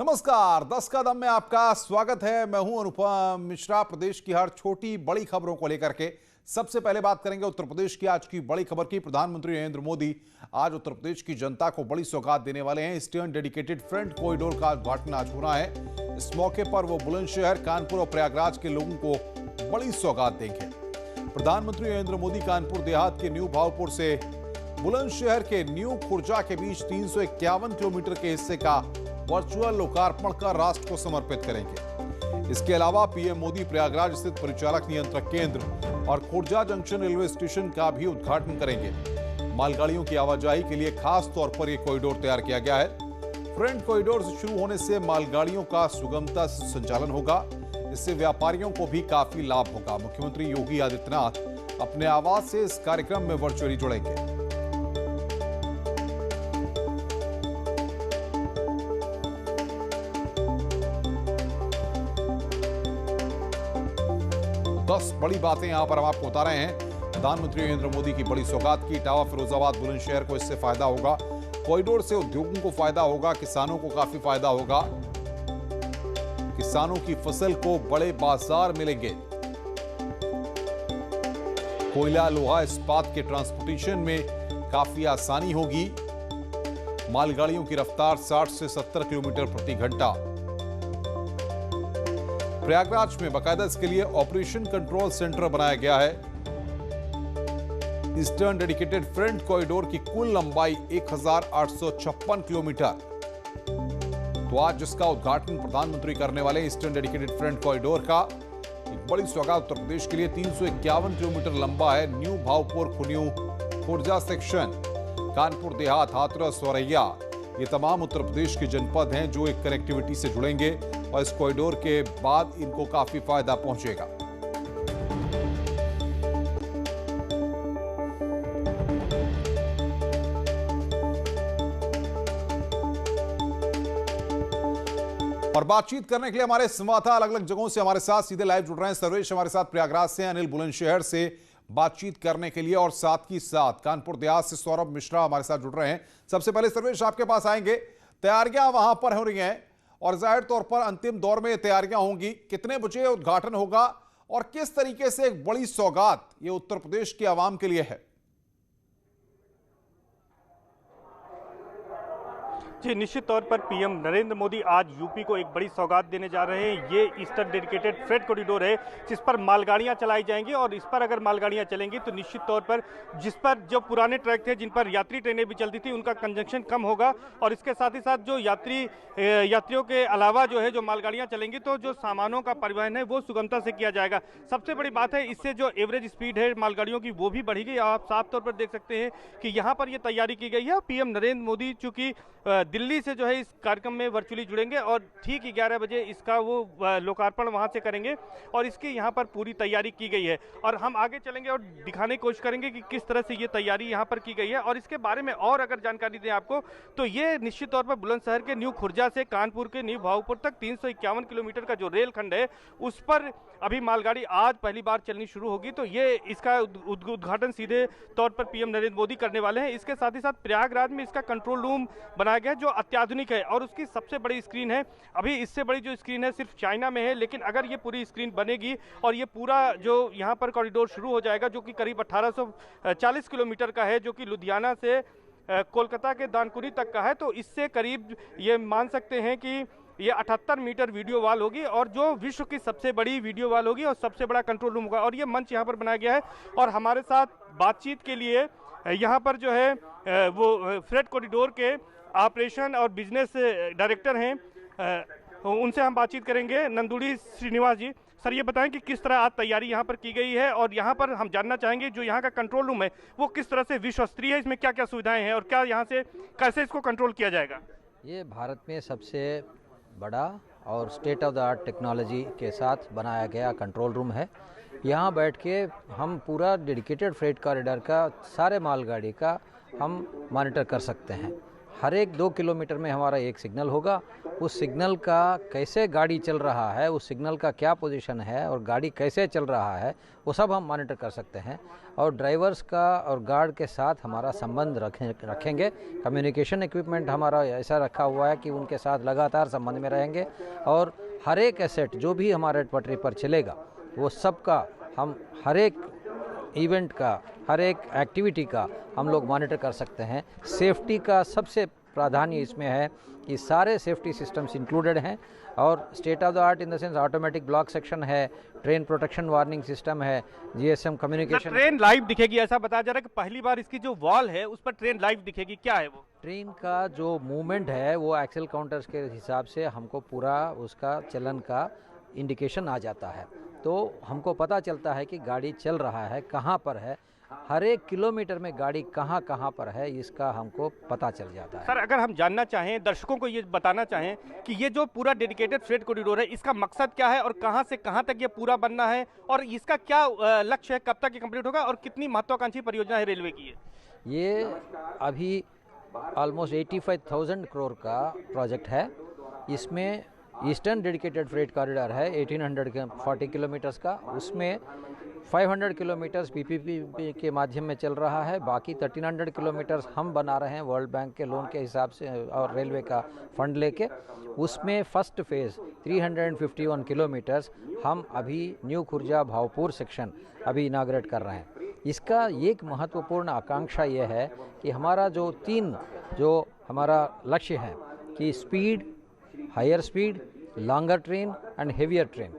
नमस्कार, 10 कदम में आपका स्वागत है। मैं हूं अनुपम मिश्रा। प्रदेश की हर छोटी बड़ी खबरों को लेकर के सबसे पहले बात करेंगे उत्तर प्रदेश की आज की बड़ी खबर की। प्रधानमंत्री नरेंद्र मोदी आज उत्तर प्रदेश की जनता को बड़ी सौगात देने वाले हैं। ईस्टर्न डेडिकेटेड फ्रंट कॉरिडोर का उद्घाटन आज हो रहा है। इस मौके पर वो बुलंदशहर, कानपुर और प्रयागराज के लोगों को बड़ी सौगात देंगे। प्रधानमंत्री नरेंद्र मोदी कानपुर देहात के न्यू भावपुर से बुलंदशहर के न्यू खुर्जा के बीच 351 किलोमीटर के हिस्से का वर्चुअल लोकार्पण कर राष्ट्र को समर्पित करेंगे। इसके अलावा पीएम मोदी प्रयागराज स्थित परिचालक नियंत्रक केंद्र और खुर्जा जंक्शन रेलवे स्टेशन का भी उद्घाटन करेंगे। मालगाड़ियों की आवाजाही के लिए खास तौर पर यह कॉरिडोर तैयार किया गया है। फ्रंट कॉरिडोर से शुरू होने से मालगाड़ियों का सुगमता से संचालन होगा। इससे व्यापारियों को भी काफी लाभ होगा। मुख्यमंत्री योगी आदित्यनाथ अपने आवास से इस कार्यक्रम में वर्चुअली जुड़ेंगे। दस बड़ी बातें यहां पर हम आपको बता रहे हैं। प्रधानमंत्री नरेंद्र मोदी की बड़ी सौगात की इटावा, फिरोजाबाद, बुलंदशहर को इससे फायदा होगा। कॉरिडोर से उद्योगों को फायदा होगा, किसानों को काफी फायदा होगा। किसानों की फसल को बड़े बाजार मिलेंगे। कोयला, लोहा, इस्पात के ट्रांसपोर्टेशन में काफी आसानी होगी। मालगाड़ियों की रफ्तार 60 से 70 किलोमीटर प्रति घंटा। प्रयागराज में बाकायदा इसके लिए ऑपरेशन कंट्रोल सेंटर बनाया गया है। ईस्टर्न डेडिकेटेड फ्रंट कॉरिडोर की कुल लंबाई 1856 किलोमीटर। तो आज जिसका उद्घाटन प्रधानमंत्री करने वाले ईस्टर्न डेडिकेटेड फ्रंट कॉरिडोर का एक बड़ी सौगात उत्तर प्रदेश के लिए 351 किलोमीटर लंबा है। न्यू भावपुर खुर्जा सेक्शन, कानपुर देहात, हाथरस, औरैया, ये तमाम उत्तर प्रदेश के जनपद हैं जो एक कनेक्टिविटी से जुड़ेंगे और इस कॉरिडोर के बाद इनको काफी फायदा पहुंचेगा। और बातचीत करने के लिए हमारे संवाददाता अलग अलग जगहों से हमारे साथ सीधे लाइव जुड़ रहे हैं। सर्वेश हमारे साथ प्रयागराज से, अनिल बुलंदशहर से बातचीत करने के लिए, और साथ ही साथ कानपुर देहात से सौरभ मिश्रा हमारे साथ जुड़ रहे हैं। सबसे पहले सर्वेश, आपके पास आएंगे। तैयारियां वहां पर हो रही हैं और जाहिर तौर पर अंतिम दौर में तैयारियां होंगी। कितने बजे उद्घाटन होगा और किस तरीके से एक बड़ी सौगात ये उत्तर प्रदेश की आवाम के लिए है? जी, निश्चित तौर पर पीएम नरेंद्र मोदी आज यूपी को एक बड़ी सौगात देने जा रहे हैं। ये ईस्टर्न डेडिकेटेड फ्रेट कॉरिडोर है जिस पर मालगाड़ियां चलाई जाएंगी, और इस पर अगर मालगाड़ियां चलेंगी तो निश्चित तौर पर जिस पर जो पुराने ट्रैक थे जिन पर यात्री ट्रेनें भी चलती थी उनका कंजंक्शन कम होगा, और इसके साथ ही साथ जो यात्रियों के अलावा जो है जो मालगाड़ियाँ चलेंगी तो जो सामानों का परिवहन है वो सुगमता से किया जाएगा। सबसे बड़ी बात है, इससे जो एवरेज स्पीड है मालगाड़ियों की वो भी बढ़ेगी। आप साफ तौर पर देख सकते हैं कि यहाँ पर ये तैयारी की गई है। पीएम नरेंद्र मोदी चूंकि दिल्ली से जो है इस कार्यक्रम में वर्चुअली जुड़ेंगे और ठीक 11 बजे इसका वो लोकार्पण वहां से करेंगे, और इसकी यहाँ पर पूरी तैयारी की गई है। और हम आगे चलेंगे और दिखाने की कोशिश करेंगे कि किस तरह से ये तैयारी यहाँ पर की गई है। और इसके बारे में और अगर जानकारी दें आपको, तो ये निश्चित तौर पर बुलंदशहर के न्यू खुर्जा से कानपुर के न्यू भावपुर तक 351 किलोमीटर का जो रेलखंड है उस पर अभी मालगाड़ी आज पहली बार चलनी शुरू होगी। तो ये इसका उद्घाटन सीधे तौर पर पीएम नरेंद्र मोदी करने वाले हैं। इसके साथ ही साथ प्रयागराज में इसका कंट्रोल रूम बनाया गया है जो अत्याधुनिक है, और उसकी सबसे बड़ी स्क्रीन है। अभी इससे बड़ी जो स्क्रीन है सिर्फ चाइना में है, लेकिन अगर ये पूरी स्क्रीन बनेगी और ये पूरा जो यहाँ पर कॉरिडोर शुरू हो जाएगा जो कि करीब 1840 किलोमीटर का है, जो कि लुधियाना से कोलकाता के दानकुनी तक का है, तो इससे करीब ये मान सकते हैं कि ये 78 मीटर वीडियो वॉल होगी, और जो विश्व की सबसे बड़ी वीडियो वॉल होगी और सबसे बड़ा कंट्रोल रूम होगा। और ये मंच यहाँ पर बनाया गया है, और हमारे साथ बातचीत के लिए यहाँ पर जो है वो फ्रेट कॉरिडोर के ऑपरेशन और बिजनेस डायरेक्टर हैं, उनसे हम बातचीत करेंगे। नंदुड़ी श्रीनिवास जी, सर ये बताएं कि किस तरह आज तैयारी यहाँ पर की गई है, और यहाँ पर हम जानना चाहेंगे जो यहाँ का कंट्रोल रूम है वो किस तरह से विश्व स्तरीय है, इसमें क्या क्या सुविधाएं हैं और क्या यहाँ से कैसे इसको कंट्रोल किया जाएगा? ये भारत में सबसे बड़ा और state of the art technology के साथ बनाया गया कंट्रोल रूम है। यहाँ बैठ के हम पूरा डेडिकेटेड फ्रेट कॉरिडोर का सारे मालगाड़ी का हम मॉनिटर कर सकते हैं। हर एक 2 किलोमीटर में हमारा एक सिग्नल होगा। उस सिग्नल का कैसे गाड़ी चल रहा है, उस सिग्नल का क्या पोजीशन है और गाड़ी कैसे चल रहा है, वो सब हम मॉनिटर कर सकते हैं। और ड्राइवर्स का और गार्ड के साथ हमारा संबंध रखेंगे। कम्युनिकेशन इक्विपमेंट हमारा ऐसा रखा हुआ है कि उनके साथ लगातार संबंध में रहेंगे और हर एक एसेट जो भी हमारे पटरी पर चलेगा वो सब का हम हर एक इवेंट का, हर एक एक्टिविटी का हम लोग मॉनिटर कर सकते हैं। सेफ्टी का सबसे प्राधान्य इसमें है कि सारे सेफ्टी सिस्टम्स इंक्लूडेड हैं और state of the art in the sense automatic block section है, ट्रेन प्रोटेक्शन वार्निंग सिस्टम है, जीएसएम कम्युनिकेशन। ट्रेन लाइव दिखेगी ऐसा बताया जा रहा है कि पहली बार इसकी जो वॉल है उस पर ट्रेन लाइव दिखेगी, क्या है वो? ट्रेन का जो मूवमेंट है वो एक्सेल काउंटर्स के हिसाब से हमको पूरा उसका चलन का इंडिकेशन आ जाता है, तो हमको पता चलता है कि गाड़ी चल रहा है, कहाँ पर है, हर एक किलोमीटर में गाड़ी कहाँ कहाँ पर है, इसका हमको पता चल जाता है। सर, अगर हम जानना चाहें, दर्शकों को ये बताना चाहें कि ये जो पूरा डेडिकेटेड फ्रेट कॉरिडोर है, इसका मकसद क्या है और कहाँ से कहाँ तक ये पूरा बनना है और इसका क्या लक्ष्य है, कब तक ये कंप्लीट होगा और कितनी महत्वाकांक्षी परियोजना है रेलवे की? ये अभी ऑलमोस्ट 85,000 करोड़ का प्रोजेक्ट है। इसमें ईस्टर्न डेडिकेटेड फ्रेट कॉरिडोर है 1840 किलोमीटर्स का, उसमें 500 किलोमीटर्स पीपीपी के माध्यम में चल रहा है, बाकी 1300 किलोमीटर्स हम बना रहे हैं वर्ल्ड बैंक के लोन के हिसाब से और रेलवे का फंड लेके। उसमें फर्स्ट फेज़ 351 किलोमीटर्स हम अभी न्यू खुर्जा भावपुर सेक्शन अभी इनाग्रेट कर रहे हैं। इसका एक महत्वपूर्ण आकांक्षा ये है कि हमारा जो हमारा लक्ष्य है कि speed, higher speed, longer train and heavier train,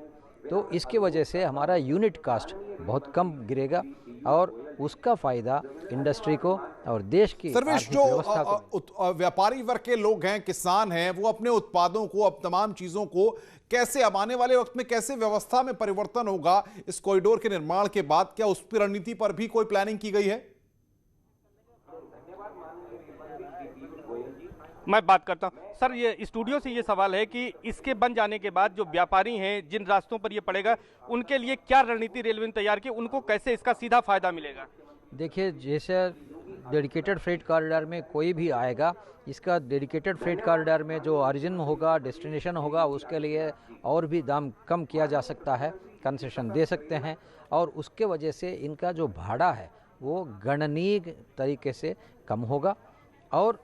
तो इसके वजह से हमारा यूनिट कास्ट बहुत कम गिरेगा और उसका फायदा इंडस्ट्री को और देश की सर्वेश, जो व्यापारी वर्ग के लोग हैं, किसान हैं, वो अपने उत्पादों को, अब तमाम चीजों को कैसे, अब आने वाले वक्त में कैसे व्यवस्था में परिवर्तन होगा इस कॉरिडोर के निर्माण के बाद, क्या उस पर रणनीति पर भी कोई प्लानिंग की गई है? मैं बात करता हूं सर, ये स्टूडियो से ये सवाल है कि इसके बन जाने के बाद जो व्यापारी हैं, जिन रास्तों पर ये पड़ेगा, उनके लिए क्या रणनीति रेलवे ने तैयार की, उनको कैसे इसका सीधा फायदा मिलेगा? देखिए, जैसे डेडिकेटेड फ्रेट कॉरिडोर में कोई भी आएगा, इसका डेडिकेटेड फ्रेट कॉरिडोर में जो ओरिजिन होगा, डेस्टिनेशन होगा, उसके लिए और भी दाम कम किया जा सकता है, कंसेशन दे सकते हैं और उसके वजह से इनका जो भाड़ा है वो गणनीय तरीके से कम होगा और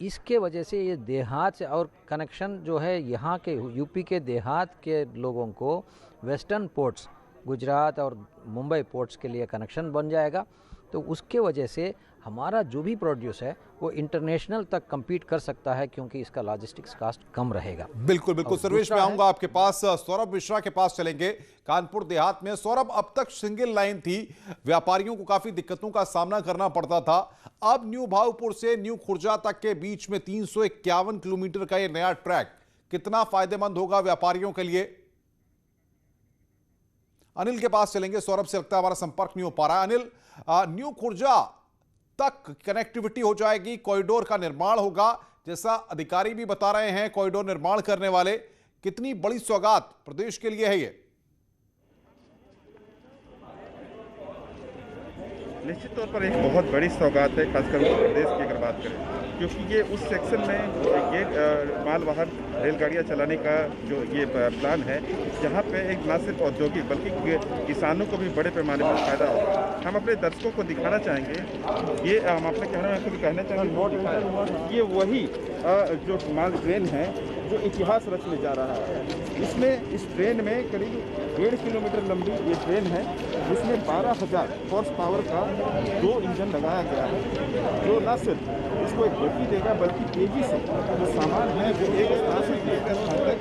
इसके वजह से ये देहात और कनेक्शन जो है यहाँ के यूपी के देहात के लोगों को वेस्टर्न पोर्ट्स, गुजरात और मुंबई पोर्ट्स के लिए कनेक्शन बन जाएगा। तो उसके वजह से हमारा जो भी प्रोड्यूस है वो इंटरनेशनल तक compete कर सकता है क्योंकि इसका लॉजिस्टिक्स कास्ट कम रहेगा। बिल्कुल बिल्कुल सर्वेश, मैं आऊंगा आपके पास। सौरभ मिश्रा के पास चलेंगे, कानपुर देहात में। सौरभ, अब तक सिंगल लाइन थी, व्यापारियों को काफी दिक्कतों का सामना करना पड़ता था। अब न्यू भावपुर से न्यू खुर्जा तक के बीच में 351 किलोमीटर का ये नया ट्रैक कितना फायदेमंद होगा व्यापारियों के लिए? अनिल के पास चलेंगे, सौरभ से लगता है हमारा संपर्क नहीं हो पा रहा है। अनिल, न्यू खुर्जा तक कनेक्टिविटी हो जाएगी, कॉरिडोर का निर्माण होगा, जैसा अधिकारी भी बता रहे हैं कॉरिडोर निर्माण करने वाले, कितनी बड़ी सौगात प्रदेश के लिए है ये? निश्चित तौर पर एक बहुत बड़ी सौगात है, खासकर उत्तर प्रदेश की अगर बात करें, क्योंकि ये उस सेक्शन में ये मालवाहक रेलगाड़ियाँ चलाने का जो ये प्लान है, जहाँ पे एक न सिर्फ औद्योगिक बल्कि किसानों को भी बड़े पैमाने पर फायदा होगा। हम अपने दर्शकों को दिखाना चाहेंगे, ये हम अपने कैमरा मैन को भी कहना चाहेंगे, ये वही जो माल ट्रेन है जो इतिहास रचने जा रहा है। इसमें इस ट्रेन में करीब 1.5 किलोमीटर लंबी ये ट्रेन है, जिसमें 12,000 हॉर्स पावर का 2 इंजन लगाया गया है, जो न सिर्फ इसको एक गति देगा बल्कि तेजी से जो सामान है वो एक स्थान से दूसरे स्थान तक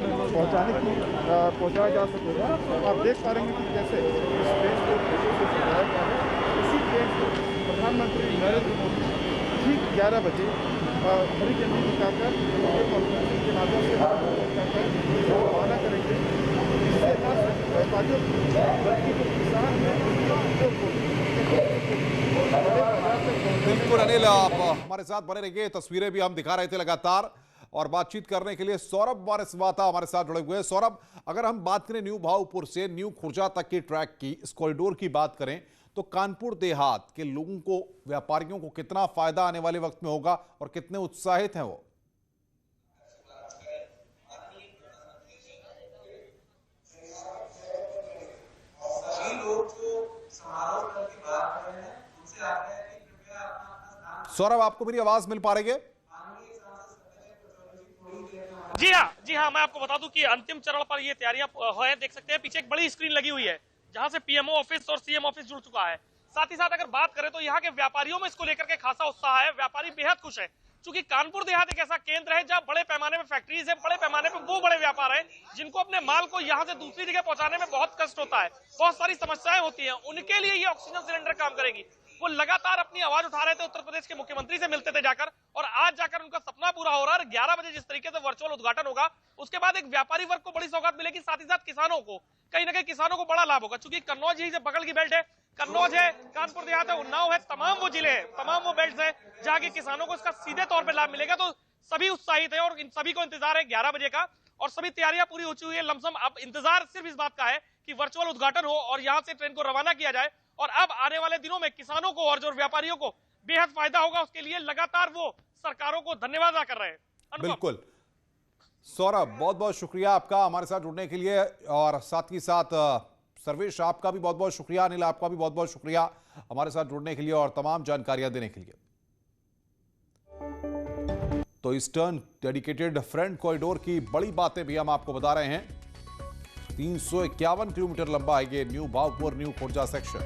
पहुँचाया जा सकेगा। आप देख पा रहे हैं कि कैसे इस ट्रेन को तेजी से सजाया गया है। इसी ट्रेन को प्रधानमंत्री नरेंद्र मोदी ठीक 11 बजे हरी झंडी दिखाकर वीडियो कॉन्फ्रेंसिंग के माध्यम से रवाना करेंगे। इससे न सिर्फ व्यापारियों बल्कि जो किसान हैं बिल्कुल अनिल, आप हमारे साथ बने रहिए, तस्वीरें भी हम दिखा रहे थे लगातार और बातचीत करने के लिए सौरभ हमारे साथ जुड़े हुए हैं। सौरभ, अगर हम बात करें न्यू भावपुर से न्यू खुर्जा तक के ट्रैक की, इस कॉरिडोर की बात करें, तो कानपुर देहात के लोगों को, व्यापारियों को कितना फायदा आने वाले वक्त में होगा और कितने उत्साहित हैं वो। सौरभ, आपको मेरी आवाज मिल पा रही है? जी हाँ, मैं आपको बता दूं कि अंतिम चरण पर ये तैयारियां हैं। देख सकते हैं पीछे एक बड़ी स्क्रीन लगी हुई है जहां से पीएमओ ऑफिस और सीएम ऑफिस जुड़ चुका है। साथ ही साथ अगर बात करें तो यहाँ के व्यापारियों में इसको लेकर के खासा उत्साह है। व्यापारी बेहद खुश है क्योंकि कानपुर देहात एक ऐसा केंद्र है जहाँ बड़े पैमाने में फैक्ट्रीज है, बड़े पैमाने पे वो बड़े व्यापार है जिनको अपने माल को यहाँ से दूसरी जगह पहुंचाने में बहुत कष्ट होता है, बहुत सारी समस्याएं होती हैं। उनके लिए ये ऑक्सीजन सिलेंडर काम करेगी। वो लगातार अपनी आवाज उठा रहे थे, उत्तर प्रदेश के मुख्यमंत्री से मिलते थे जाकर, और आज जाकर उनका सपना पूरा हो रहा है। 11 बजे जिस तरीके से वर्चुअल उद्घाटन होगा, उसके बाद एक व्यापारी वर्ग को बड़ी सौगात मिलेगी, साथ ही साथ किसानों को कहीं ना कहीं किसानों को बड़ा लाभ होगा। क्योंकि कन्नौज ही बगल की बेल्ट है, कन्नौज है, कानपुर देहात है, उन्नाव है, तमाम वो जिले हैं, तमाम वो बेल्ट है जहाँ के किसानों को इसका सीधे तौर पर लाभ मिलेगा। तो सभी उत्साहित है और इन सभी को इंतजार है 11 बजे का, और सभी तैयारियां पूरी हो चुकी है लमसम। अब इंतजार सिर्फ इस बात का है कि वर्चुअल उद्घाटन हो और यहाँ से ट्रेन को रवाना किया जाए, और अब आने वाले दिनों में किसानों को और जो व्यापारियों को बेहद फायदा होगा। उसके लिए लगातार वो सरकारों को धन्यवाद अदा कर रहे हैं। बिल्कुल सौरभ, बहुत बहुत शुक्रिया आपका हमारे साथ जुड़ने के लिए, और साथ ही साथ सर्वेश आपका भी बहुत बहुत शुक्रिया, अनिल आपका भी बहुत बहुत शुक्रिया हमारे साथ जुड़ने के लिए और तमाम जानकारियां देने के लिए। तो ईस्टर्न डेडिकेटेड फ्रेट कॉरिडोर की बड़ी बातें भी हम आपको बता रहे हैं। 351 किलोमीटर लंबा है ये new Bhavpur new Khurja section.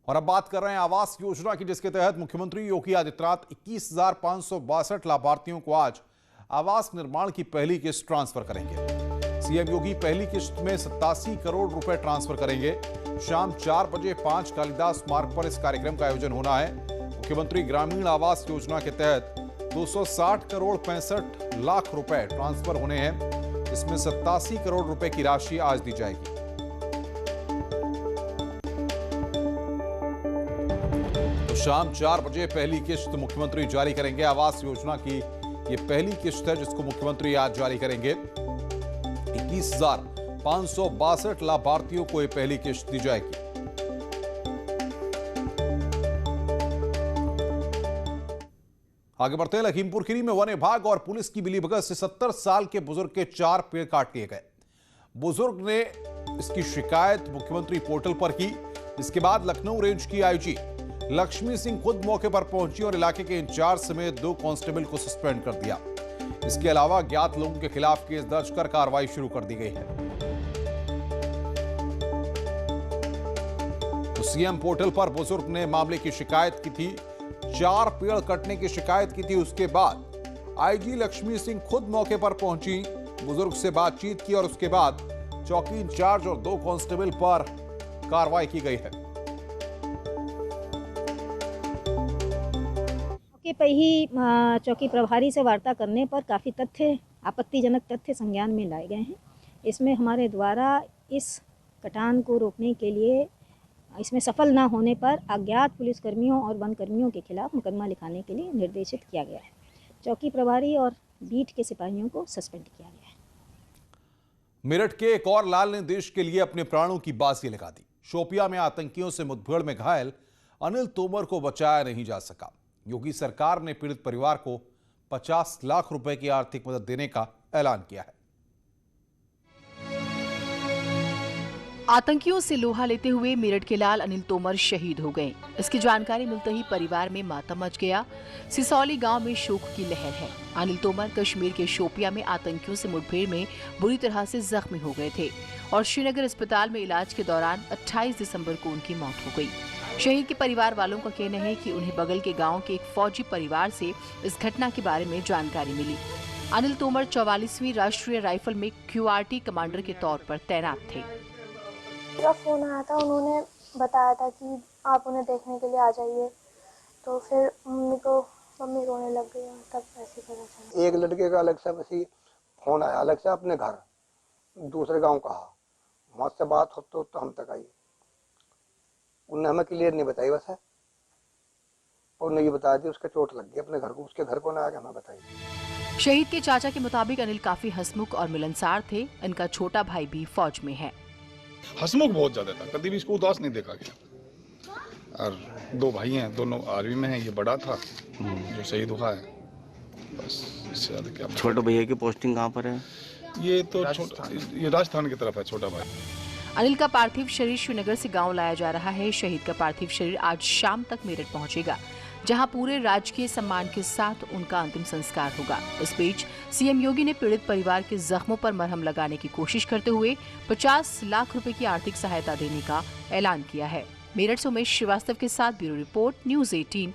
और अब बात कर रहे हैं आवास योजना की, जिसके तहत मुख्यमंत्री योगी आदित्यनाथ 21,562 लाभार्थियों को आज आवास निर्माण की पहली किस्त ट्रांसफर करेंगे। सीएम योगी पहली किस्त में 87 करोड़ रुपए ट्रांसफर करेंगे। शाम 4 बजे 5 कालिदास मार्ग पर इस कार्यक्रम का आयोजन होना है। मुख्यमंत्री ग्रामीण आवास योजना के तहत 260 करोड़ 65 लाख रुपए ट्रांसफर होने हैं। इसमें 87 करोड़ रुपए की राशि आज दी जाएगी। तो शाम 4 बजे पहली किस्त मुख्यमंत्री जारी करेंगे। आवास योजना की ये पहली किस्त है जिसको मुख्यमंत्री आज जारी करेंगे। 21,562 लाभार्थियों को ये पहली किस्त दी जाएगी। आगे बढ़ते हैं। लखीमपुर खीरी में वन विभाग और पुलिस की मिलीभगत से 70 साल के बुजुर्ग के 4 पेड़ काट लिए गए। बुजुर्ग ने इसकी शिकायत मुख्यमंत्री पोर्टल पर की, जिसके बाद लखनऊ रेंज की आईजी लक्ष्मी सिंह खुद मौके पर पहुंची और इलाके के इंचार्ज समेत 2 कांस्टेबल को सस्पेंड कर दिया। इसके अलावा ज्ञात लोगों के खिलाफ केस दर्ज कर कार्रवाई शुरू कर दी गई है। तो सीएम पोर्टल पर बुजुर्ग ने मामले की शिकायत की थी, 4 पेड़ कटने की शिकायत की थी। उसके बाद आईजी लक्ष्मी सिंह खुद मौके पर पहुंची, बुजुर्ग से बातचीत की और उसके बाद चौकी इंचार्ज और 2 कांस्टेबल पर कार्रवाई की गई है। पर ही चौकी प्रभारी से वार्ता करने पर काफ़ी तथ्य, आपत्तिजनक तथ्य संज्ञान में लाए गए हैं। इसमें हमारे द्वारा इस कटान को रोकने के लिए, इसमें सफल न होने पर अज्ञात पुलिसकर्मियों और वनकर्मियों के खिलाफ मुकदमा लिखाने के लिए निर्देशित किया गया है। चौकी प्रभारी और बीट के सिपाहियों को सस्पेंड किया गया है। मेरठ के एक और लाल ने देश के लिए अपने प्राणों की बाजी लगा दी। शोपिया में आतंकियों से मुठभेड़ में घायल अनिल तोमर को बचाया नहीं जा सका। योगी सरकार ने पीड़ित परिवार को 50 लाख रुपए की आर्थिक मदद देने का ऐलान किया है। आतंकियों से लोहा लेते हुए मेरठ के लाल अनिल तोमर शहीद हो गए। इसकी जानकारी मिलते ही परिवार में मातम मच गया। सिसौली गांव में शोक की लहर है। अनिल तोमर कश्मीर के शोपिया में आतंकियों से मुठभेड़ में बुरी तरह से जख्मी हो गए थे और श्रीनगर अस्पताल में इलाज के दौरान 28 दिसंबर को उनकी मौत हो गई। शहीद के परिवार वालों का कहना है कि उन्हें बगल के गांव के एक फौजी परिवार से इस घटना के बारे में जानकारी मिली। अनिल तोमर 44वीं राष्ट्रीय राइफल में QRT कमांडर के तौर पर तैनात थे। मेरा फोन आया था, उन्होंने बताया था कि आप उन्हें देखने के लिए आ जाइए, तो फिर मम्मी रोने लग गई, तब ऐसे पता चला। एक लड़के का अलग से बसी फोन आया, अलग से अपने घर दूसरे गांव कहा, वहां से बात हो तो हम तक आई। उन्होंने हमें क्लियर नहीं बताई, बस है उन्होंने ये बताया थी उसके चोट लग गई अपने घर को, उसके घर को ना आके हमें बताइए। शहीद के चाचा के मुताबिक अनिल काफी हंसमुख और मिलनसार थे। इनका छोटा भाई भी फौज में है। हंसमुख बहुत ज्यादा था, कभी भी इसको उदास नहीं देखा गया। और 2 भाई हैं, दोनों आर्मी में हैं, ये बड़ा था जो शहीद हुआ है। बस इससे ज्यादा क्या। छोटे भैया की पोस्टिंग कहाँ पर है? ये तो ये राजस्थान की तरफ है छोटा भाई। अनिल का पार्थिव शरीर श्रीनगर से गांव लाया जा रहा है। शहीद का पार्थिव शरीर आज शाम तक मेरठ पहुंचेगा, जहां पूरे राजकीय सम्मान के साथ उनका अंतिम संस्कार होगा। इस बीच सीएम योगी ने पीड़ित परिवार के जख्मों पर मरहम लगाने की कोशिश करते हुए 50 लाख रुपए की आर्थिक सहायता देने का ऐलान किया है। मेरठ से उमेश श्रीवास्तव के साथ ब्यूरो रिपोर्ट, न्यूज़ 18।